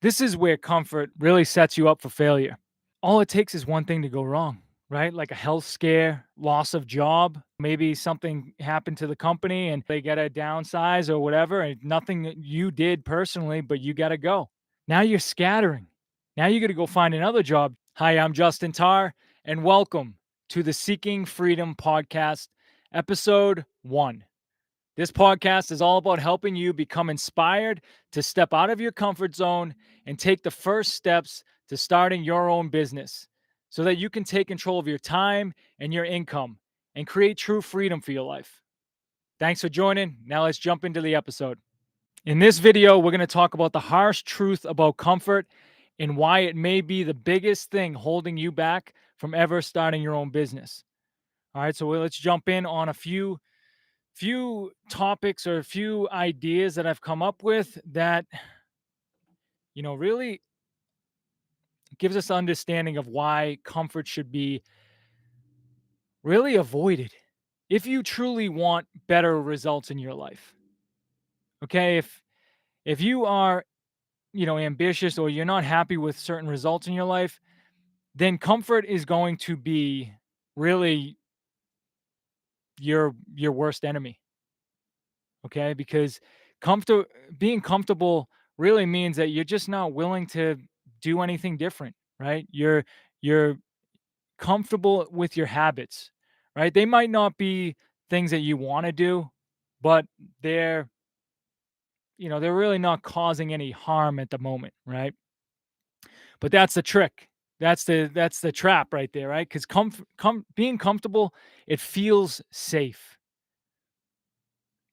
This is where comfort really sets you up for failure. All it takes is one thing to go wrong, right? Like a health scare, loss of job, maybe something happened to the company and they got to downsize or whatever, and nothing that you did personally, but you got to go. Now you're scattering. Now you got to go find another job. Hi, I'm Justin Tarr, and welcome to the Seeking Freedom Podcast, episode 1. This podcast is all about helping you become inspired to step out of your comfort zone and take the first steps to starting your own business so that you can take control of your time and your income and create true freedom for your life. Thanks for joining. Now let's jump into the episode. In this video, we're going to talk about the harsh truth about comfort and why it may be the biggest thing holding you back from ever starting your own business. All right, so let's jump in on a few topics or a few ideas that I've come up with that really gives us understanding of why comfort should be really avoided if you truly want better results in your life. Okay, if you are, ambitious or you're not happy with certain results in your life, then comfort is going to be really your worst enemy. Okay, because comfort being comfortable really means that you're just not willing to do anything different, right? You're comfortable with your habits, right? They might not be things that you want to do, but they're they're really not causing any harm at the moment, right? But that's the trick. That's the trap right there, right? Because being comfortable, it feels safe,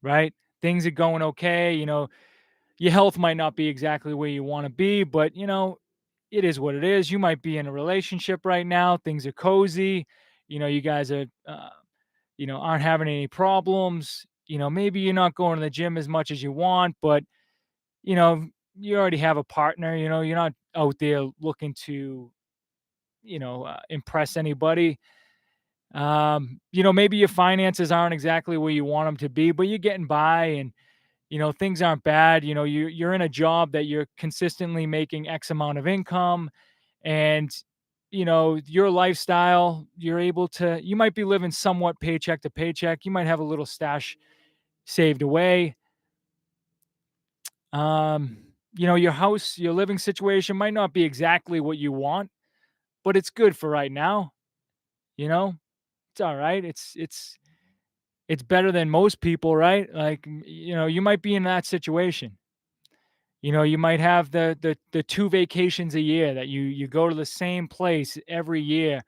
right? Things are going okay. Your health might not be exactly where you want to be, but it is what it is. You might be in a relationship right now. Things are cozy. You guys are, aren't having any problems. Maybe you're not going to the gym as much as you want, but, you know, you already have a partner. You're not out there looking to, impress anybody. Maybe your finances aren't exactly where you want them to be, but you're getting by and, things aren't bad. You're in a job that you're consistently making X amount of income, and your lifestyle, you might be living somewhat paycheck to paycheck. You might have a little stash saved away. Um, your living situation might not be exactly what you want, but it's good for right now. You know, it's all right. It's better than most people, right? Like, you might be in that situation. You might have the 2 vacations a year that you go to the same place every year,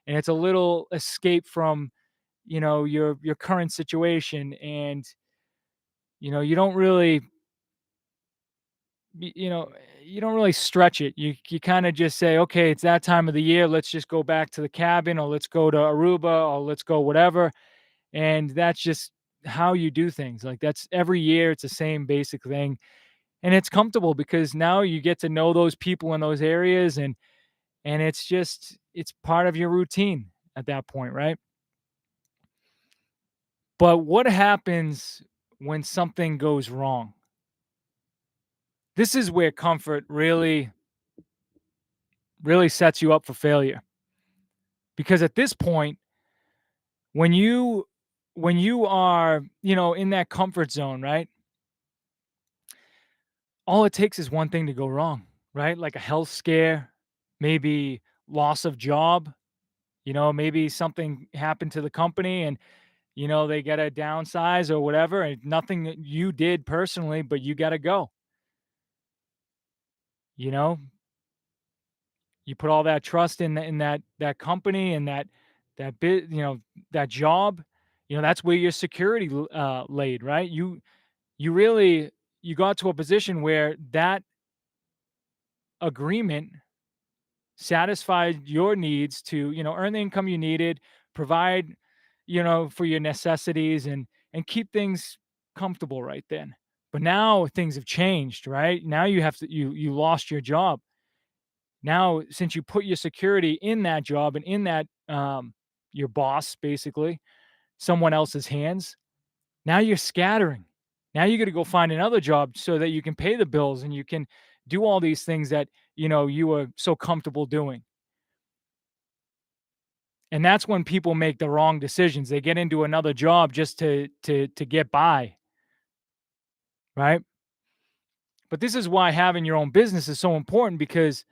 and it's a little escape from, your current situation, and, you don't really y you don't really stretch it. You kinda just say, "Okay, it's that time of the year, let's just go back to the cabin, or let's go to Aruba, or let's go whatever," and that's just how you do things. Like, that's every year, it's the same basic thing. And it's comfortable because now you get to know those people in those areas, and it's part of your routine at that point, right? But what happens when something goes wrong? This is where comfort really sets you up for failure. Because at this point, when you are, in that comfort zone, right? All it takes is one thing to go wrong, right? Like a health scare, maybe loss of job. Maybe something happened to the company and, they gotta downsize or whatever, and nothing that you did personally, but you gotta go. You know? You put all that trust in that company and that bit, that job, that's where your security laid, right? You really you got to a position where that agreement satisfied your needs to, earn the income you needed, provide, for your necessities, and keep things comfortable right then. But now things have changed, right? Now you lost your job. Now, since you put your security in that job and in that your boss, basically, someone else's hands, now you're scattering. Now you got to go find another job so that you can pay the bills and you can do all these things that, you were so comfortable doing. And that's when people make the wrong decisions. They get into another job just to get by, right? But this is why having your own business is so important because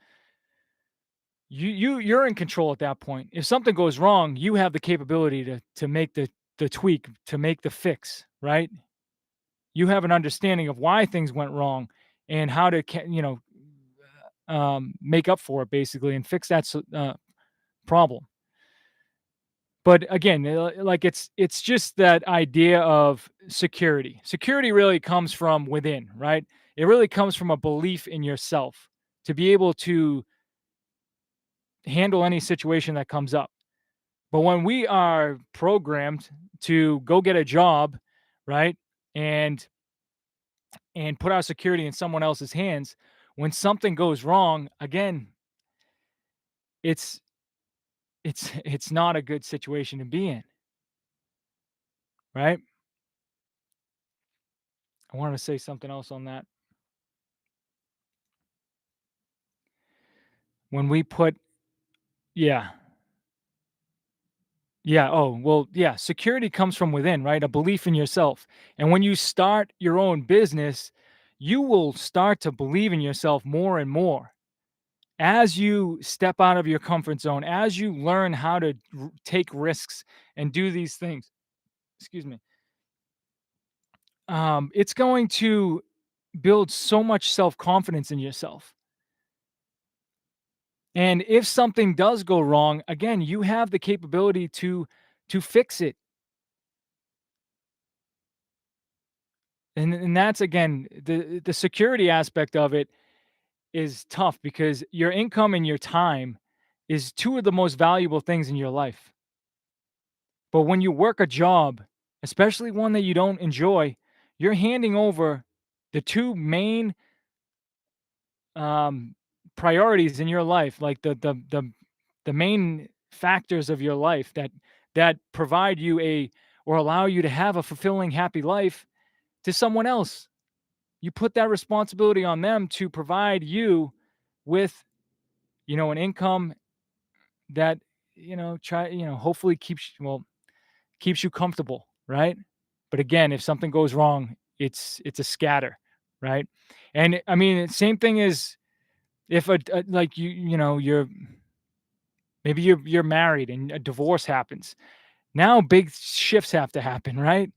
you're in control at that point. If something goes wrong, you have the capability to make the tweak, to make the fix, right? You have an understanding of why things went wrong and how to make up for it basically and fix that problem. But again, like it's just that idea of security. Security really comes from within, right? It really comes from a belief in yourself to be able to handle any situation that comes up. But when we are programmed to go get a job, right? And put our security in someone else's hands, when something goes wrong, again, it's it's not a good situation to be in, right? I wanted to say something else on that. When we put Yeah. Yeah, oh, well, yeah, security comes from within, right? A belief in yourself. And when you start your own business, you will start to believe in yourself more and more. As you step out of your comfort zone, as you learn how to take risks and do these things, excuse me, it's going to build so much self-confidence in yourself. And if something does go wrong, again, you have the capability to fix it. And that's again the security aspect of it is tough because your income and your time is two of the most valuable things in your life. But when you work a job, especially one that you don't enjoy, you're handing over the two main um, priorities in your life, like the main factors of your life that provide you a or allow you to have a fulfilling, happy life to someone else. You put that responsibility on them to provide you with, an income that, hopefully keeps you comfortable, right? But again, if something goes wrong, it's a scatter, right? And I mean, same thing is if like you're maybe you're married and a divorce happens. Now big shifts have to happen, right?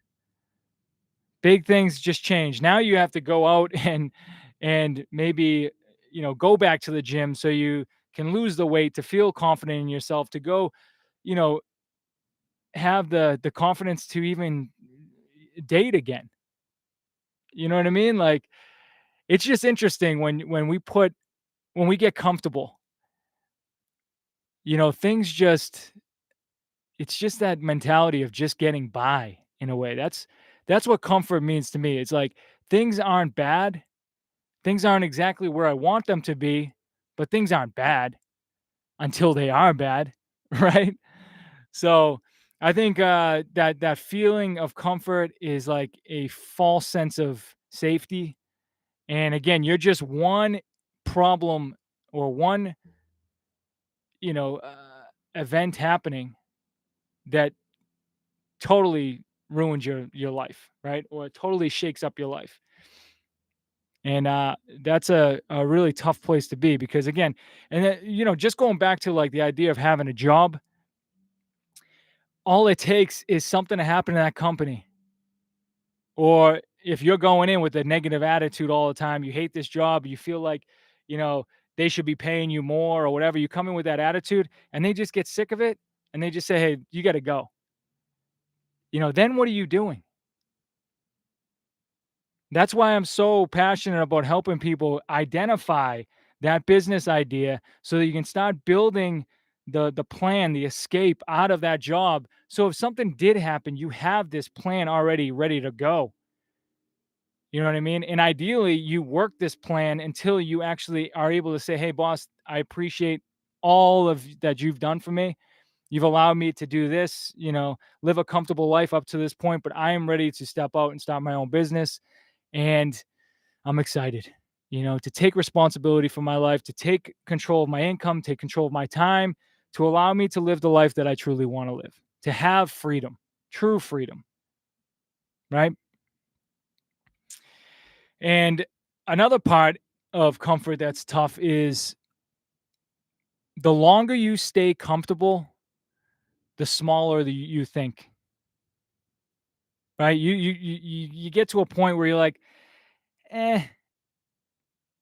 Big things just change. Now you have to go out and maybe, go back to the gym so you can lose the weight to feel confident in yourself to go, you know, have the confidence to even date again. You know what I mean? Like it's just interesting when we get comfortable, things just it's just that mentality of just getting by in a way. That's what comfort means to me. It's like things aren't bad. Things aren't exactly where I want them to be, but things aren't bad until they are bad, right? So, I think, that feeling of comfort is like a false sense of safety, and again, you're just one problem or one, you know, uh, event happening that totally ruins your life, right? Or it totally shakes up your life. And that's a really tough place to be because again, and then, just going back to like the idea of having a job, all it takes is something to happen to that company. Or if you're going in with a negative attitude all the time, you hate this job, you feel like, you know, they should be paying you more or whatever. You come in with that attitude and they just get sick of it and they just say, hey, you got to go. Then what are you doing? That's why I'm so passionate about helping people identify that business idea so that you can start building the plan, the escape out of that job. So if something did happen, you have this plan already ready to go. You know what I mean? And ideally, you work this plan until you actually are able to say, "Hey boss, I appreciate all of that you've done for me. You've allowed me to do this, live a comfortable life up to this point, but I am ready to step out and start my own business." And I'm excited. to take responsibility for my life, to take control of my income, take control of my time, to allow me to live the life that I truly want to live, to have freedom, true freedom, right? And another part of comfort that's tough is the longer you stay comfortable, the smaller you think, right? You get to a point where you're like, eh,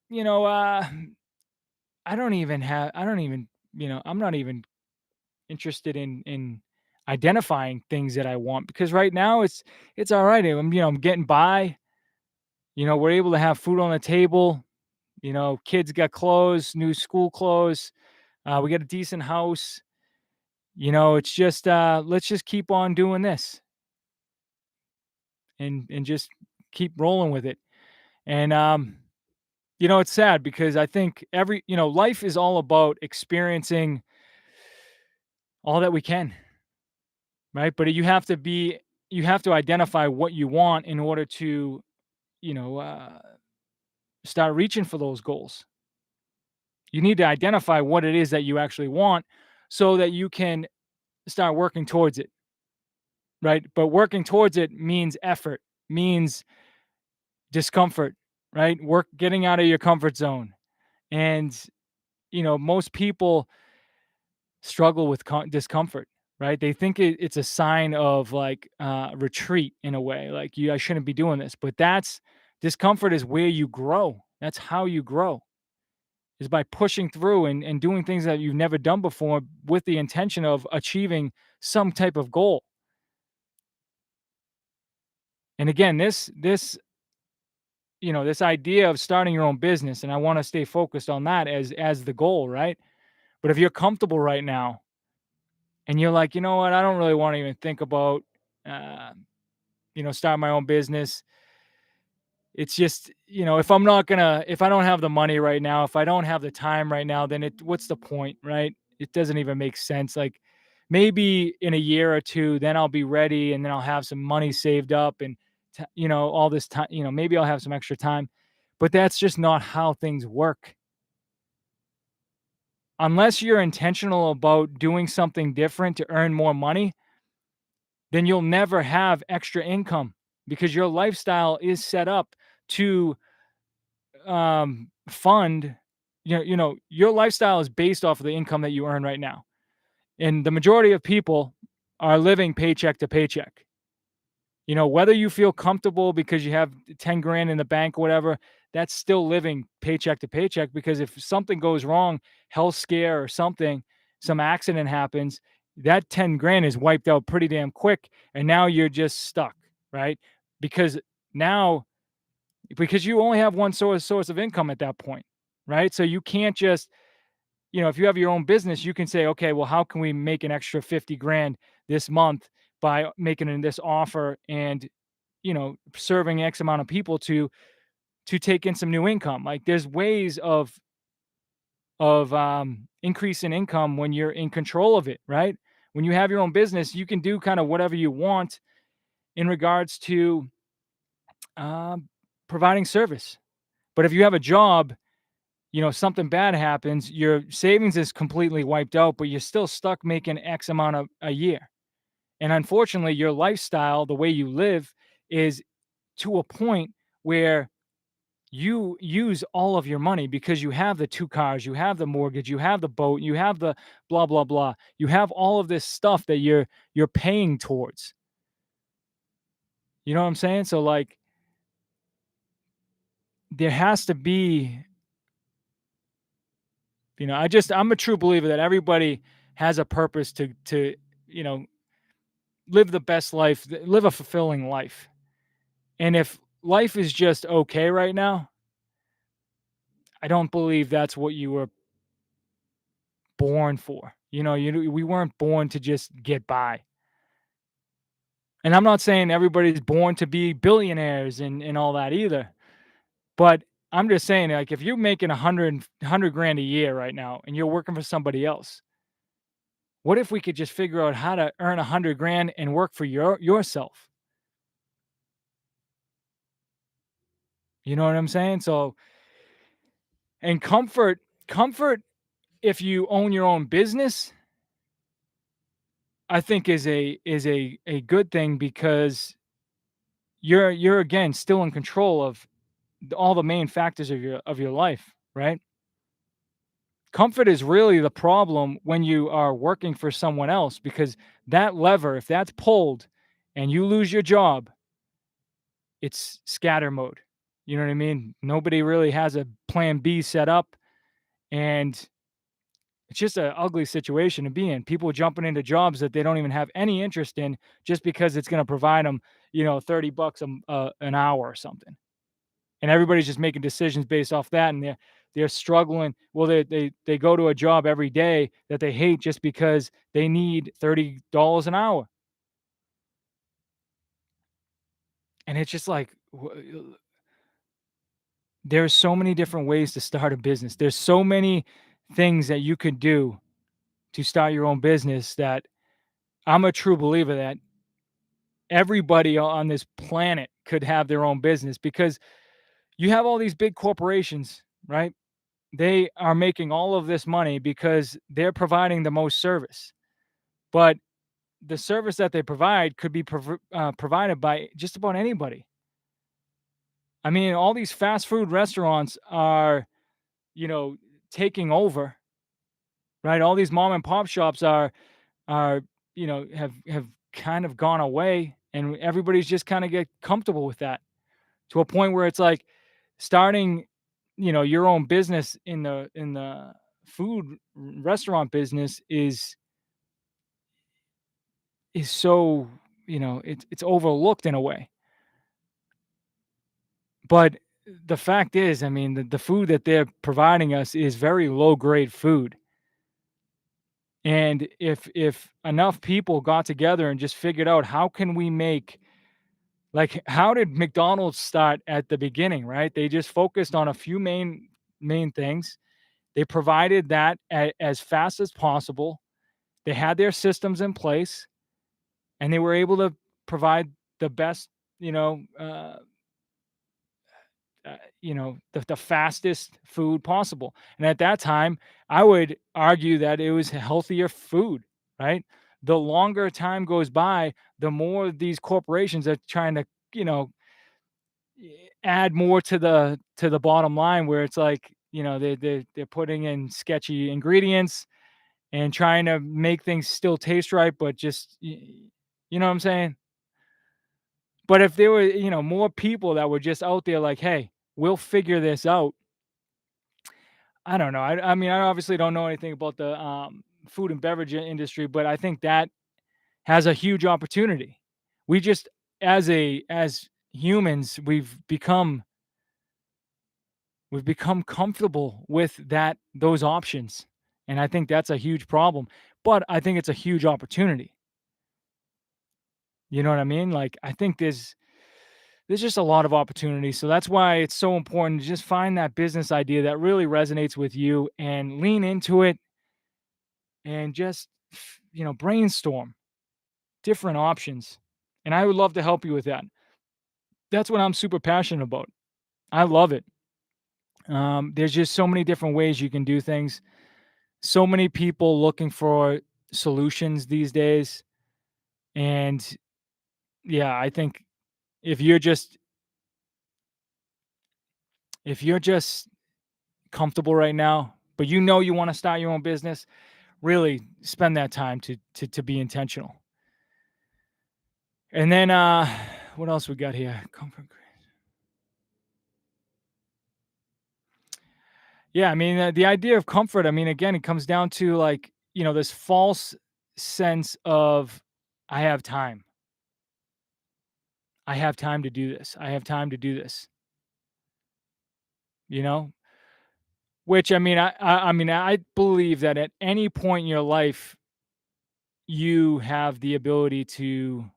you know, I don't even, I'm not even interested in identifying things that I want because right now it's all right. I'm getting by. We're able to have food on the table. Kids got clothes, new school clothes. We got a decent house. It's just let's just keep on doing this and just keep rolling with it. And it's sad because I think life is all about experiencing all that we can, right? But you have to identify what you want in order to, you know, uh, start reaching for those goals. You need to identify what it is that you actually want so that you can start working towards it, right? But working towards it means effort, means discomfort, right? Getting out of your comfort zone. And, most people struggle with discomfort, right? They think it's a sign of like retreat in a way, like I shouldn't be doing this. But that's discomfort is where you grow. That's how you grow is by pushing through and doing things that you've never done before with the intention of achieving some type of goal. And again, this idea of starting your own business, and I want to stay focused on that as the goal, right? But if you're comfortable right now and you're like, you know what, I don't really want to even think about, uh, start my own business. It's just, if I don't have the money right now, if I don't have the time right now, then what's the point, right? It doesn't even make sense. Like maybe in a year or two, then I'll be ready and then I'll have some money saved up and, all this time, maybe I'll have some extra time. But that's just not how things work. Unless you're intentional about doing something different to earn more money, then you'll never have extra income because your lifestyle is set up to fund your lifestyle is based off of the income that you earn right now. And the majority of people are living paycheck to paycheck. Whether you feel comfortable because you have 10 grand in the bank or whatever, that's still living paycheck to paycheck because if something goes wrong, health scare or something, some accident happens, that 10 grand is wiped out pretty damn quick. And now you're just stuck, right? Because now, because you only have one source of income at that point, right? So you can't just, if you have your own business, you can say, okay, well, how can we make an extra 50 grand this month by making this offer and serving X amount of people to take in some new income. Like there's ways of increasing income when you're in control of it, right? When you have your own business, you can do kind of whatever you want in regards to um, providing service. But if you have a job, something bad happens, your savings is completely wiped out, but you're still stuck making X amount of a year. And unfortunately, your lifestyle, the way you live, is to a point where you use all of your money because you have the 2 cars, you have the mortgage, you have the boat, you have the blah blah blah. You have all of this stuff that you're paying towards. You know what I'm saying? So like there has to be, I'm a true believer that everybody has a purpose to, you know, live the best life, live a fulfilling life. And if life is just okay right now, I don't believe that's what you were born for. We weren't born to just get by. And I'm not saying everybody's born to be billionaires and all that either. But I'm just saying, like, if you're making 100 grand a year right now and you're working for somebody else, what if we could just figure out how to earn 100 grand and work for yourself? You know what I'm saying? So And comfort if you own your own business, I think is a good thing because you're again still in control of all the main factors of your life, right? Comfort is really the problem when you are working for someone else because that lever, if that's pulled and you lose your job, it's scatter mode. You know what I mean? Nobody really has a plan B set up, and it's just an ugly situation to be in. People jumping into jobs that they don't even have any interest in just because it's going to provide them, 30 bucks an hour or something. And everybody's just making decisions based off that, and they're struggling. Well, they go to a job every day that they hate just because they need $30 an hour, and it's just like there's so many different ways to start a business. There's so many things that you could do to start your own business that I'm a true believer that everybody on this planet could have their own business because you have all these big corporations, right? They are making all of this money because they're providing the most service. But the service that they provide could be provided by just about anybody. I mean, all these fast food restaurants are, you know, taking over, right? All these mom and pop shops are have kind of gone away, and everybody's just kind of get comfortable with that to a point where it's like starting, your own business in the restaurant business is so, it's overlooked in a way. But the fact is, I mean, the food that they're providing us is very low grade food. And if enough people got together and just figured out how can we make, like, how did McDonald's start at the beginning, right? They just focused on a few main things. They provided that as fast as possible. They had their systems in place, and they were able to provide the best, you know, uh, the fastest food possible. And at that time, I would argue that it was healthier food, right? The longer time goes by, the more these corporations are trying to, you know, add more to the bottom line where it's like, they're putting in sketchy ingredients and trying to make things still taste right, but just you know what I'm saying? But if there were, more people that were just out there like, "Hey, we'll figure this out." I don't know. I mean, I obviously don't know anything about the food and beverage industry, but I think that has a huge opportunity. We just, as humans, we've become comfortable with those options, and I think that's a huge problem. But I think it's a huge opportunity. You know what I mean? Like, I think there's just a lot of opportunity. So that's why it's so important to just find that business idea that really resonates with you and lean into it and just, brainstorm different options. And I would love to help you with that. That's what I'm super passionate about. I love it. There's just so many different ways you can do things. So many people looking for solutions these days. And yeah, I think if you're just if you're just comfortable right now, but you want to start your own business, really spend that time to be intentional. And then what else we got here? Comfort. Yeah, I mean, the idea of comfort, I mean, again, it comes down to like, this false sense of I have time. I have time to do this. I have time to do this, you know? Which I mean, I believe that at any point in your life you have the ability to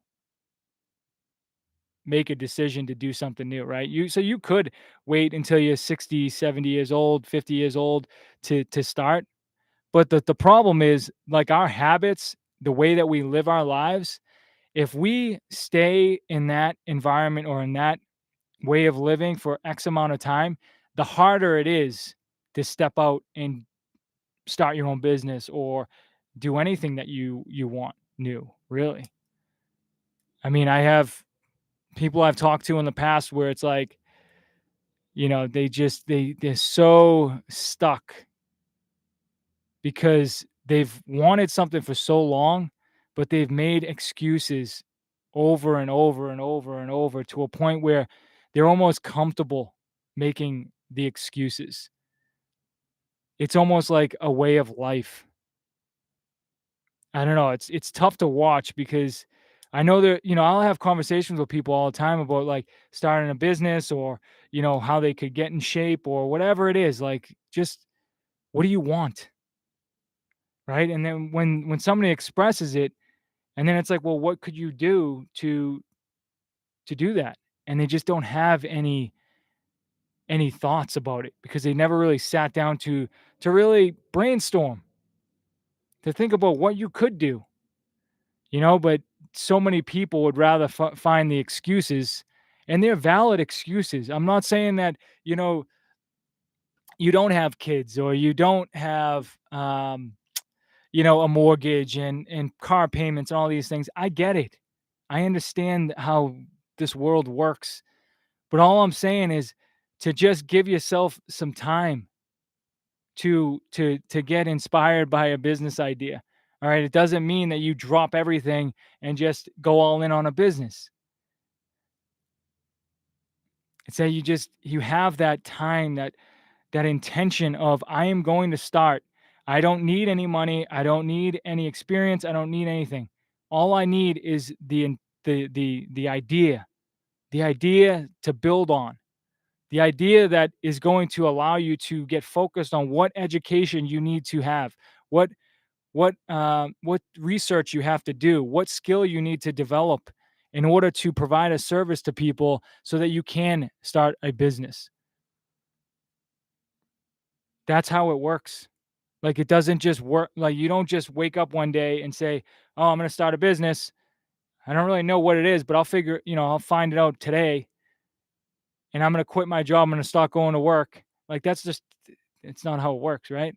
make a decision to do something new, right? You could wait until you're 60, 70 years old, 50 years old to start. But the problem is like our habits, the way that we live our lives, if we stay in that environment or in that way of living for X amount of time, the harder it is to step out and start your own business or do anything that you want new, really. I mean, I have people I've talked to in the past where it's like, they're so stuck because they've wanted something for so long, but they've made excuses over and over and over and over to a point where they're almost comfortable making the excuses. It's almost like a way of life. I don't know, it's tough to watch because I know that, I'll have conversations with people all the time about, like, starting a business or, how they could get in shape or whatever it is, like, just what do you want? Right? And then when somebody expresses it, and then it's like, "Well, what could you do to do that?" And they just don't have any thoughts about it because they never really sat down to really brainstorm, to think about what you could do, but so many people would rather find the excuses, and they're valid excuses. I'm not saying that, you know, you don't have kids or you don't have, a mortgage and car payments and all these things. I get it. I understand how this world works. But all I'm saying is to just give yourself some time to get inspired by a business idea. All right. It doesn't mean that you drop everything and just go all in on a business. It's that you have that time, that intention of I am going to start. I don't need any money. I don't need any experience. I don't need anything. All I need is the idea to build on, the idea that is going to allow you to get focused on what education you need to have, what what research you have to do, what skill you need to develop in order to provide a service to people so that you can start a business. That's how it works. Like, it doesn't just work. Like, you don't just wake up one day and say, "Oh, I'm gonna start a business. I don't really know what it is, but I'll find it out today, and I'm gonna quit my job. I'm gonna start going to work." Like, that's just it's not how it works, right?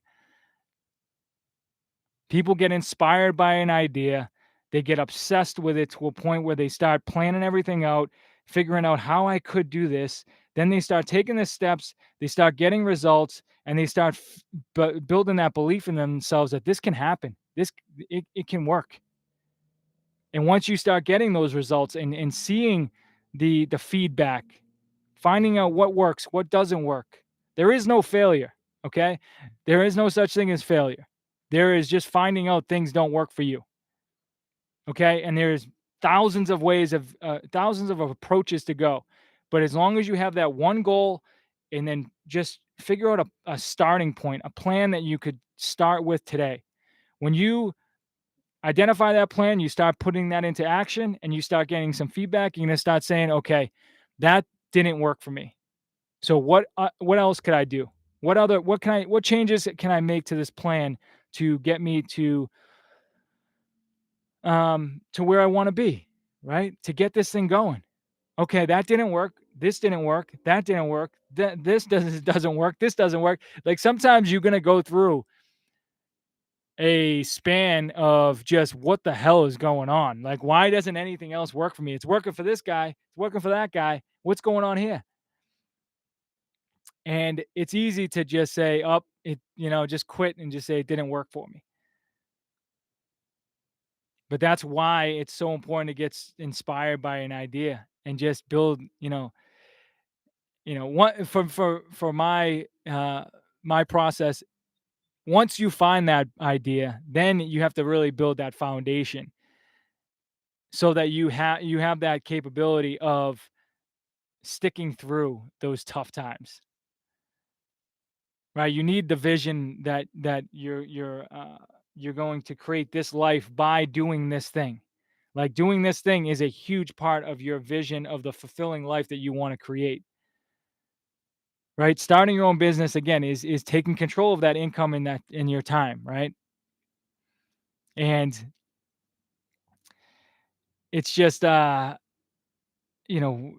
People get inspired by an idea, they get obsessed with it to a point where they start planning everything out, figuring out how I could do this. Then they start taking the steps, they start getting results, and they start building that belief in themselves that this can happen. It can work. And once you start getting those results and seeing the feedback, finding out what works, what doesn't work, there is no failure. Okay, there is no such thing as failure. There is just finding out things don't work for you, okay? And there's thousands of approaches to go. But as long as you have that one goal and then just figure out a starting point, a plan that you could start with today. When you identify that plan, you start putting that into action and you start getting some feedback, you're going to start saying, "Okay, that didn't work for me. So what else could I do? What changes can I make to this plan to get me to where I want to be, right? To get this thing going. Okay, that didn't work. This didn't work. That didn't work. This doesn't work. This doesn't work." Like, sometimes you're gonna go through a span of just what the hell is going on? Like, why doesn't anything else work for me? It's working for this guy. It's working for that guy. What's going on here? And it's easy to just say, "Up, just quit and just say it didn't work for me." But that's why it's so important to get inspired by an idea and just build, one for my process. Once you find that idea, then you have to really build that foundation so that you have that capability of sticking through those tough times, right? You need the vision that you're going to create this life by doing this thing. Like, doing this thing is a huge part of your vision of the fulfilling life that you want to create, right? Starting your own business again is taking control of that income in your time, right? And it's just you know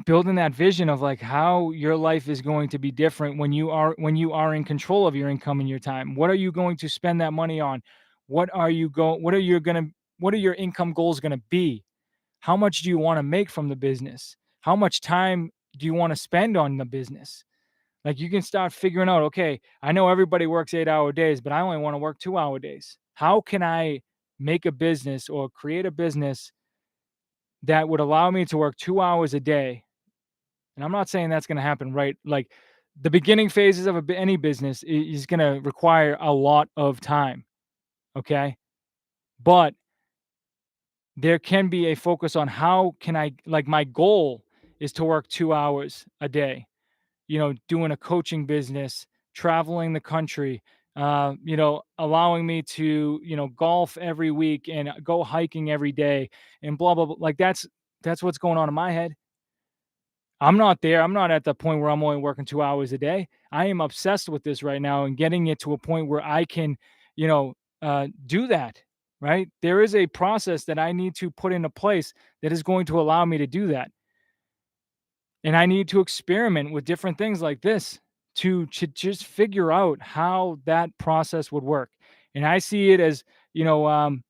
building that vision of like how your life is going to be different when you are in control of your income and your time. What are you going to spend that money on? What are your income goals going to be? How much do you want to make from the business? How much time do you want to spend on the business? Like you can start figuring out, okay, I know everybody works 8-hour days, but I only want to work 2-hour days. How can I make a business or create a business that would allow me to work 2 hours a day? And I'm not saying that's going to happen, right? Like the beginning phases of any business is going to require a lot of time. Okay. But there can be a focus on how can I, like, my goal is to work 2 hours a day, doing a coaching business, traveling the country, allowing me to, golf every week and go hiking every day and blah, blah, blah. Like that's what's going on in my head. I'm not there. I'm not at the point where I'm only working 2 hours a day. I am obsessed with this right now and getting it to a point where I can, do that. Right. There is a process that I need to put into place that is going to allow me to do that. And I need to experiment with different things like this to just figure out how that process would work. And I see it as, you know, um,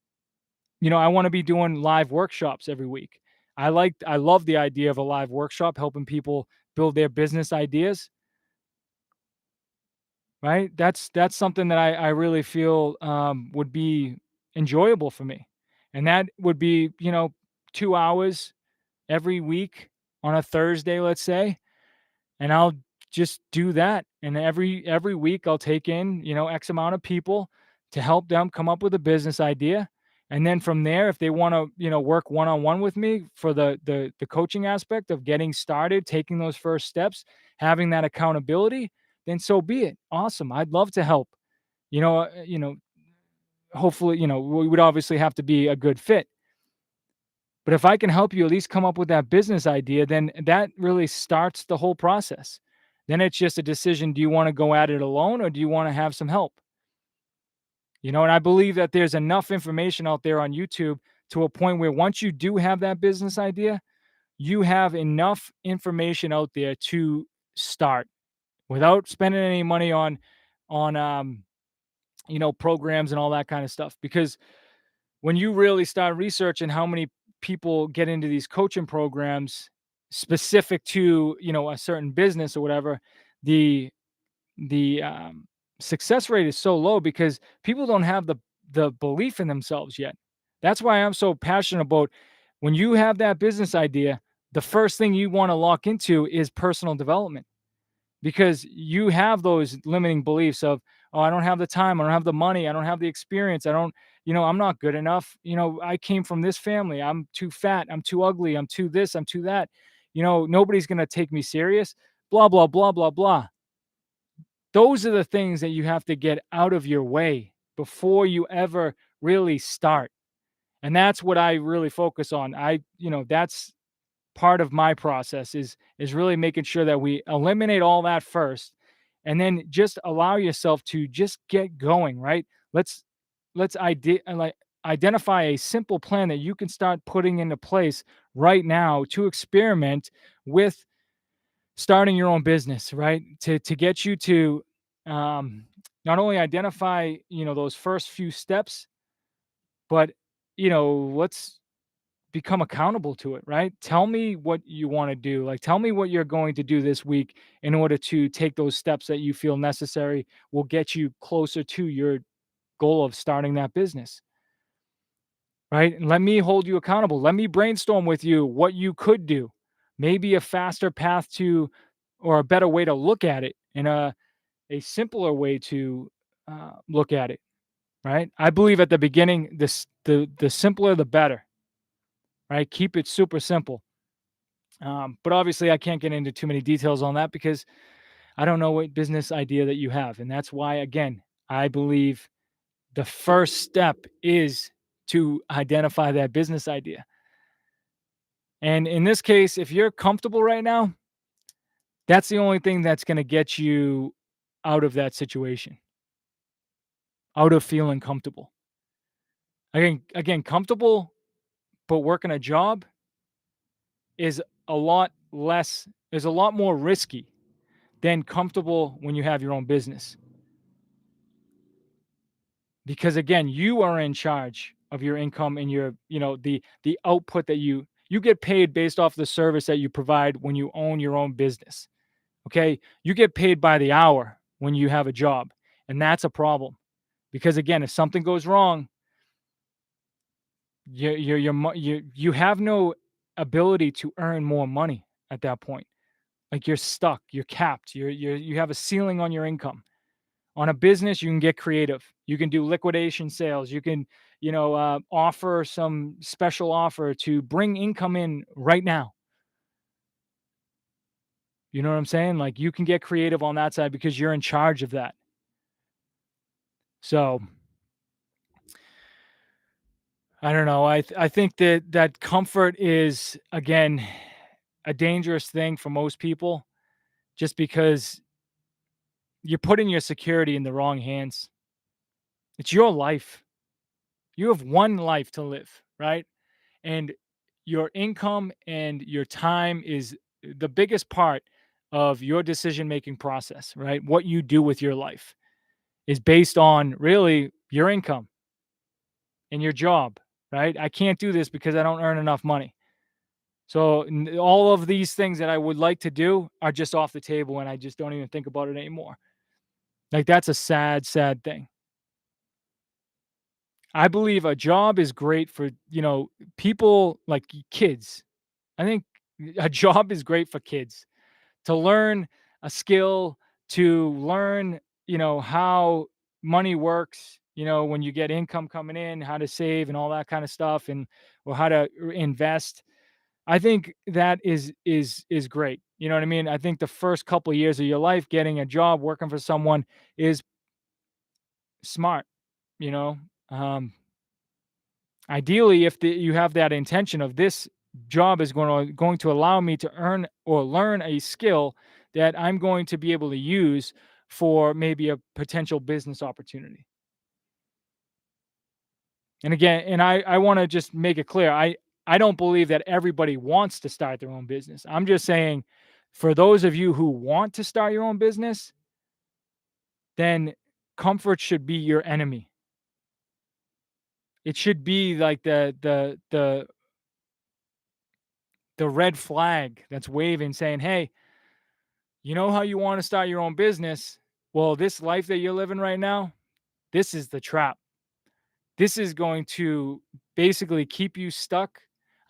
I want to be doing live workshops every week. I love the idea of a live workshop helping people build their business ideas, right? That's something that I really feel would be enjoyable for me. And that would be, 2 hours every week on a Thursday, let's say, and I'll just do that. And every week I'll take in, X amount of people to help them come up with a business idea. And then from there, if they want to, work one-on-one with me for the coaching aspect of getting started, taking those first steps, having that accountability, then so be it. Awesome. I'd love to help. Hopefully, we would obviously have to be a good fit. But if I can help you at least come up with that business idea, then that really starts the whole process. Then it's just a decision. Do you want to go at it alone or do you want to have some help? And I believe that there's enough information out there on YouTube to a point where once you do have that business idea, you have enough information out there to start without spending any money on programs and all that kind of stuff. Because when you really start researching how many people get into these coaching programs specific to, a certain business or whatever, the success rate is so low because people don't have the belief in themselves yet. That's why I'm so passionate about when you have that business idea, the first thing you want to lock into is personal development because you have those limiting beliefs of, oh, I don't have the time, I don't have the money, I don't have the experience, I'm not good enough. I came from this family, I'm too fat, I'm too ugly, I'm too this, I'm too that. Nobody's going to take me serious, blah, blah, blah, blah, blah. Those are the things that you have to get out of your way before you ever really start. And that's what I really focus on. That's part of my process is really making sure that we eliminate all that first and then just allow yourself to just get going, right? Let's identify a simple plan that you can start putting into place right now to experiment with starting your own business, right? To get you to um not only identify, those first few steps, but let's become accountable to it, right? Tell me what you want to do. Like, tell me what you're going to do this week in order to take those steps that you feel necessary will get you closer to your goal of starting that business, right? And let me hold you accountable. Let me brainstorm with you what you could do. Maybe a faster path to, or a better way to look at it, and a simpler way to look at it, right? I believe at the beginning, the simpler the better, right? Keep it super simple. But obviously, I can't get into too many details on that because I don't know what business idea that you have. And that's why, again, I believe the first step is to identify that business idea. And in this case, if you're comfortable right now, that's the only thing that's going to get you out of that situation, out of feeling comfortable. Again, comfortable, but working a job is a lot a lot more risky than comfortable when you have your own business. Because again, you are in charge of your income and your, the output that you get paid based off the service that you provide when you own your own business. Okay? You get paid by the hour when you have a job, and that's a problem. Because again, if something goes wrong, you have no ability to earn more money at that point. Like you're stuck, you're capped, you have a ceiling on your income. On a business, you can get creative. You can do liquidation sales. You can, offer some special offer to bring income in right now. You know what I'm saying? Like you can get creative on that side because you're in charge of that. So I don't know. I think that comfort is again a dangerous thing for most people, just because you're putting your security in the wrong hands. It's your life. You have one life to live, right? And your income and your time is the biggest part of your decision making process, right? What you do with your life is based on really your income and your job, right? I can't do this because I don't earn enough money. So all of these things that I would like to do are just off the table and I just don't even think about it anymore. Like that's a sad, sad thing. I believe a job is great for, people like kids. I think a job is great for kids to learn a skill, to learn, how money works, when you get income coming in, how to save and all that kind of stuff and or how to invest. I think that is great. You know what I mean? I think the first couple of years of your life getting a job working for someone is smart, you know. Um Ideally, if you have that intention of this job is going to allow me to earn or learn a skill that I'm going to be able to use for maybe a potential business opportunity. And again, and I want to just make it clear, I don't believe that everybody wants to start their own business. I'm just saying for those of you who want to start your own business, then comfort should be your enemy. It should be like the red flag that's waving saying, "Hey, you know how you want to start your own business? Well, this life that you're living right now, this is the trap. This is going to basically keep you stuck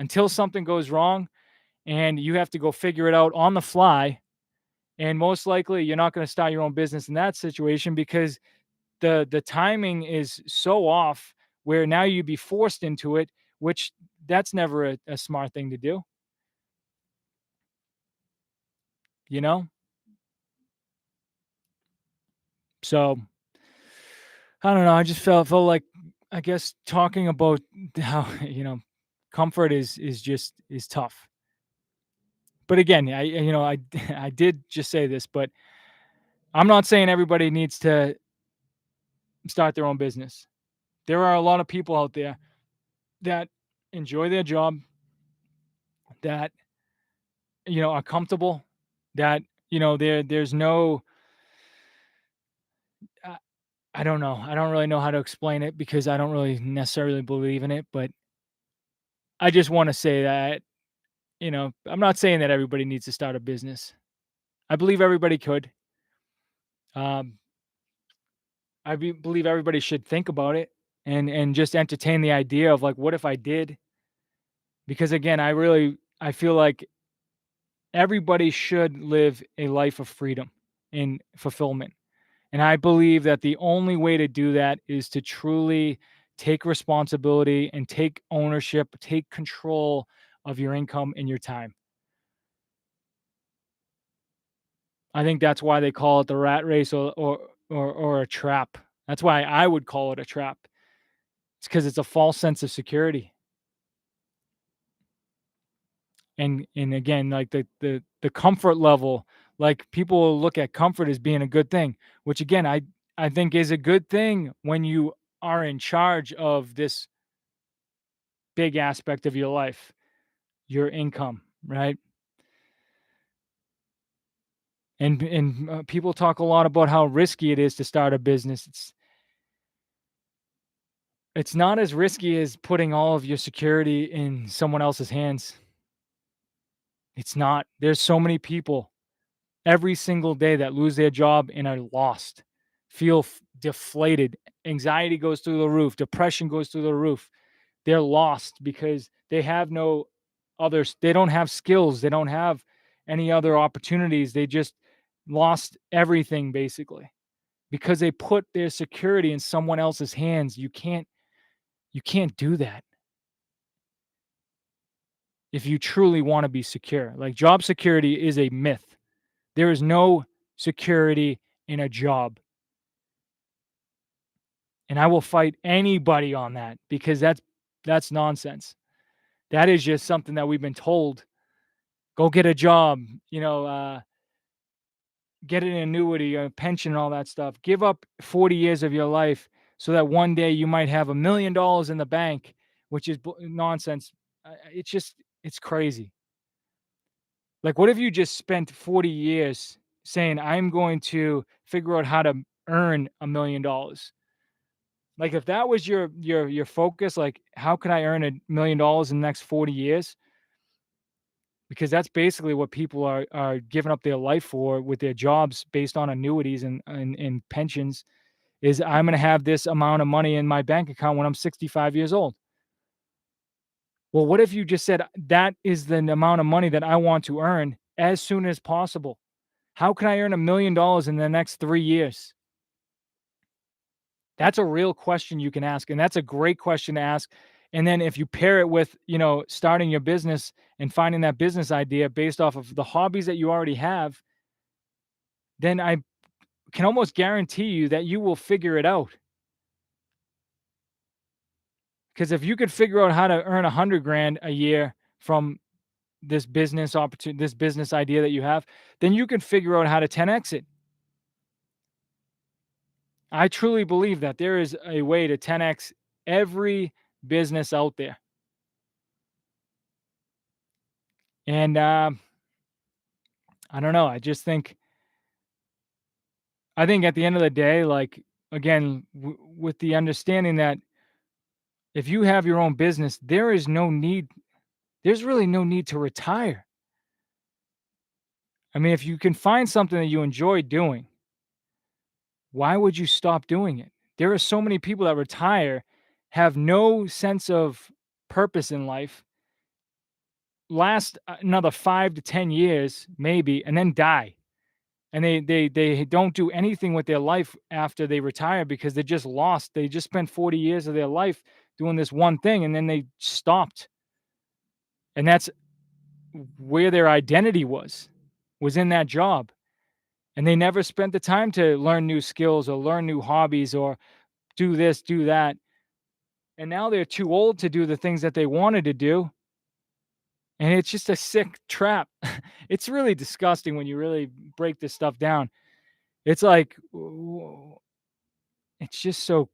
until something goes wrong and you have to go figure it out on the fly. And most likely you're not going to start your own business in that situation because the timing is so off where now you'd be forced into it, which that's never a smart thing to do, you know? So I don't know. I just felt like I guess talking about how comfort is tough. But again, I I did just say this, but I'm not saying everybody needs to start their own business. There are a lot of people out there that enjoy their job, that are comfortable, that there's no I, I don't know. I don't really know how to explain it because I don't really necessarily believe in it, but I just want to say that I'm not saying that everybody needs to start a business. I believe everybody could. Um, believe everybody should think about it and just entertain the idea of like, what if I did? Because again, I feel like everybody should live a life of freedom and fulfillment. And I believe that the only way to do that is to truly take responsibility and take ownership, take control of your income and your time. I think that's why they call it the rat race or a trap. That's why I would call it a trap. It's because it's a false sense of security. And again, like the comfort level, like people will look at comfort as being a good thing, which again, I think is a good thing when you are in charge of this big aspect of your life, your income, right? And people talk a lot about how risky it is to start a business. It's not as risky as putting all of your security in someone else's hands. It's not. There's so many people every single day that lose their job and are lost, feel deflated. Anxiety goes through the roof, depression goes through the roof. They're lost because they have no others. They don't have skills. They don't have any other opportunities. They just lost everything basically because they put their security in someone else's hands. You can't do that if you truly want to be secure. Like job security is a myth. There is no security in a job. And I will fight anybody on that because that's nonsense. That is just something that we've been told. Go get a job, get an annuity, a pension, and all that stuff. Give up 40 years of your life so that one day you might have $1 million in the bank, which is nonsense. It's crazy. Like, what if you just spent 40 years saying, I'm going to figure out how to earn $1 million? Like, if that was your focus, like, how can I earn $1 million in the next 40 years? Because that's basically what people are giving up their life for with their jobs based on annuities and pensions, is I'm gonna have this amount of money in my bank account when I'm 65 years old. Well, what if you just said, "That is the amount of money that I want to earn as soon as possible. How can I earn $1 million in the next 3 years?" That's a real question you can ask, and that's a great question to ask. And then if you pair it with, starting your business and finding that business idea based off of the hobbies that you already have, then I can almost guarantee you that you will figure it out. Because if you could figure out how to earn 100 grand a year from this business opportunity, this business idea that you have, then you can figure out how to 10x it. I truly believe that there is a way to 10x every business out there. And I don't know. I think at the end of the day, like, again, with the understanding that if you have your own business, there's really no need to retire. I mean, if you can find something that you enjoy doing, why would you stop doing it? There are so many people that retire, have no sense of purpose in life, last another 5 to 10 years maybe, and then die. And they don't do anything with their life after they retire because they just lost. They just spent 40 years of their life doing this one thing and then they stopped. And that's where their identity was in that job. And they never spent the time to learn new skills or learn new hobbies or do this, do that. And now they're too old to do the things that they wanted to do. And it's just a sick trap. It's really disgusting when you really break this stuff down. It's like, it's just so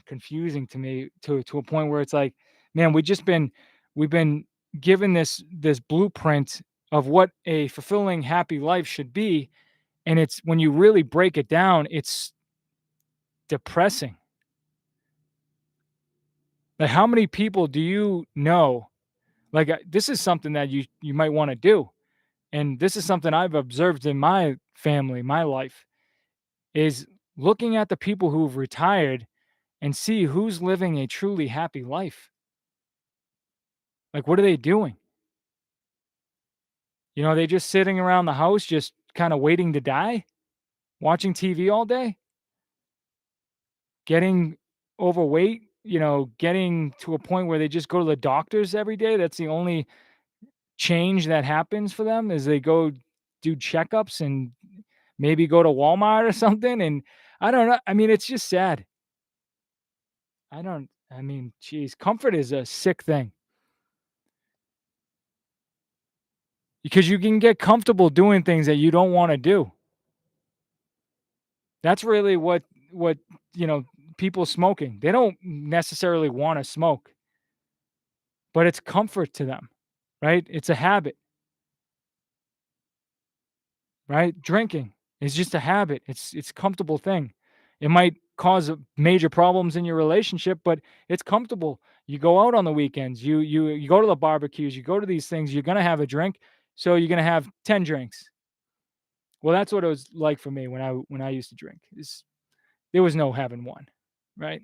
confusing to me to a point where it's like, man, we've been given this blueprint of what a fulfilling, happy life should be, and it's when you really break it down, it's depressing. Like, how many people do you know? Like, this is something that you might want to do, and this is something I've observed in my family, my life, is looking at the people who've retired and see who's living a truly happy life. Like, what are they doing? Are they just sitting around the house just kinda waiting to die? Watching TV all day? Getting overweight? Getting to a point where they just go to the doctors every day? That's the only change that happens for them, is they go do checkups and maybe go to Walmart or something, and I don't know. I mean, it's just sad. Geez, comfort is a sick thing because you can get comfortable doing things that you don't wanna do. That's really what, you know, people smoking. They don't necessarily wanna smoke, but it's comfort to them, right? It's a habit. right? Drinking is just a habit. It's a comfortable thing. It might cause major problems in your relationship, but it's comfortable. You go out on the weekends, you go to the barbecues, you go to these things, you're gonna have a drink, so you're gonna have 10 drinks. Well, that's what it was like for me when I used to drink. There was no having one, right?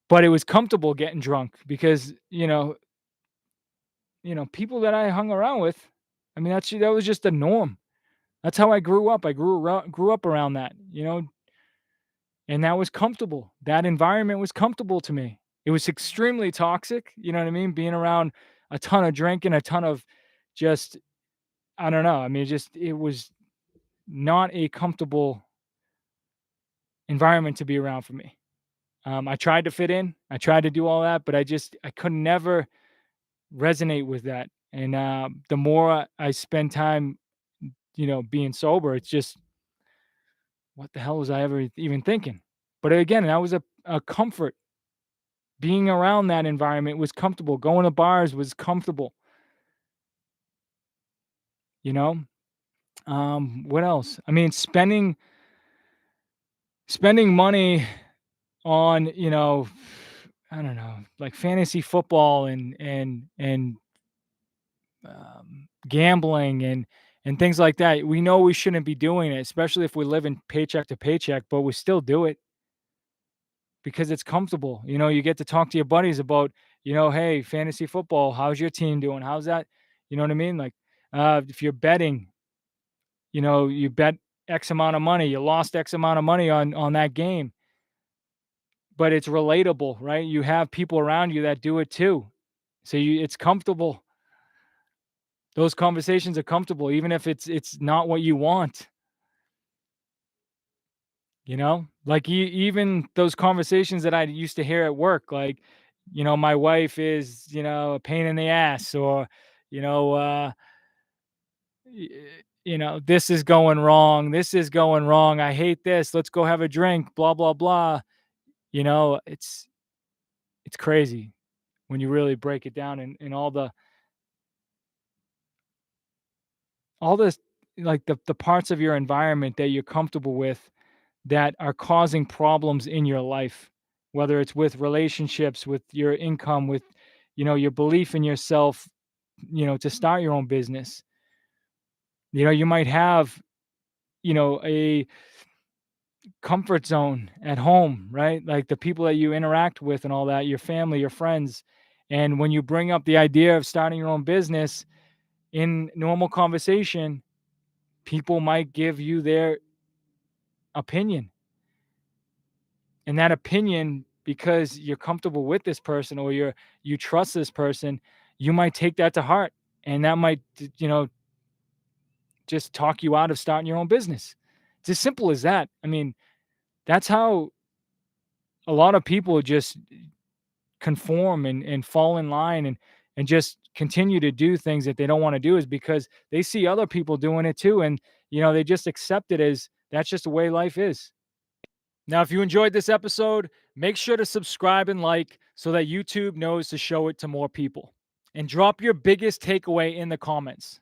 But it was comfortable getting drunk because, people that I hung around with, I mean, that was just the norm. That's how I grew up. I grew up around that, and that was comfortable. That environment was comfortable to me. It was extremely toxic, you know what I mean? Being around a ton of drinking, a ton of just I don't know. I mean, it was not a comfortable environment to be around for me. I tried to fit in. I tried to do all that, but I could never resonate with that. And the more I spend time, being sober, it's just what the hell was I ever even thinking? But again, that was a comfort. Being around that environment was comfortable. Going to bars was comfortable. You know. What else? I mean, spending money on I don't know, like fantasy football and gambling and things like that. We know we shouldn't be doing it, especially if we live in paycheck to paycheck, but we still do it because it's comfortable. You get to talk to your buddies about, hey, fantasy football, how's your team doing? How's that? You know what I mean? Like, if you're betting, you bet X amount of money, you lost X amount of money on that game, but it's relatable, right? You have people around you that do it too. So it's comfortable. Those conversations are comfortable, even if it's not what you want, Like even those conversations that I used to hear at work, like, my wife is, a pain in the ass, or, you know, uh, this is going wrong. This is going wrong. I hate this. Let's go have a drink, blah, blah, blah. It's crazy when you really break it down and all this, like the parts of your environment that you're comfortable with that are causing problems in your life, whether it's with relationships, with your income, with, your belief in yourself, to start your own business. You might have, a comfort zone at home, right? Like the people that you interact with and all that, your family, your friends. And when you bring up the idea of starting your own business in normal conversation, people might give you their opinion. And that opinion, because you're comfortable with this person or you trust this person, you might take that to heart. And that might, just talk you out of starting your own business. It's as simple as that. I mean, that's how a lot of people just conform and fall in line and just continue to do things that they don't want to do, is because they see other people doing it too. And, they just accept it as that's just the way life is. Now, if you enjoyed this episode, make sure to subscribe and like so that YouTube knows to show it to more people. And drop your biggest takeaway in the comments.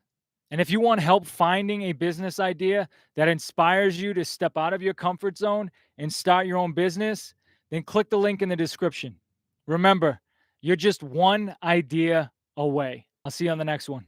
And if you want help finding a business idea that inspires you to step out of your comfort zone and start your own business, then click the link in the description. Remember, you're just one idea away. I'll see you on the next one.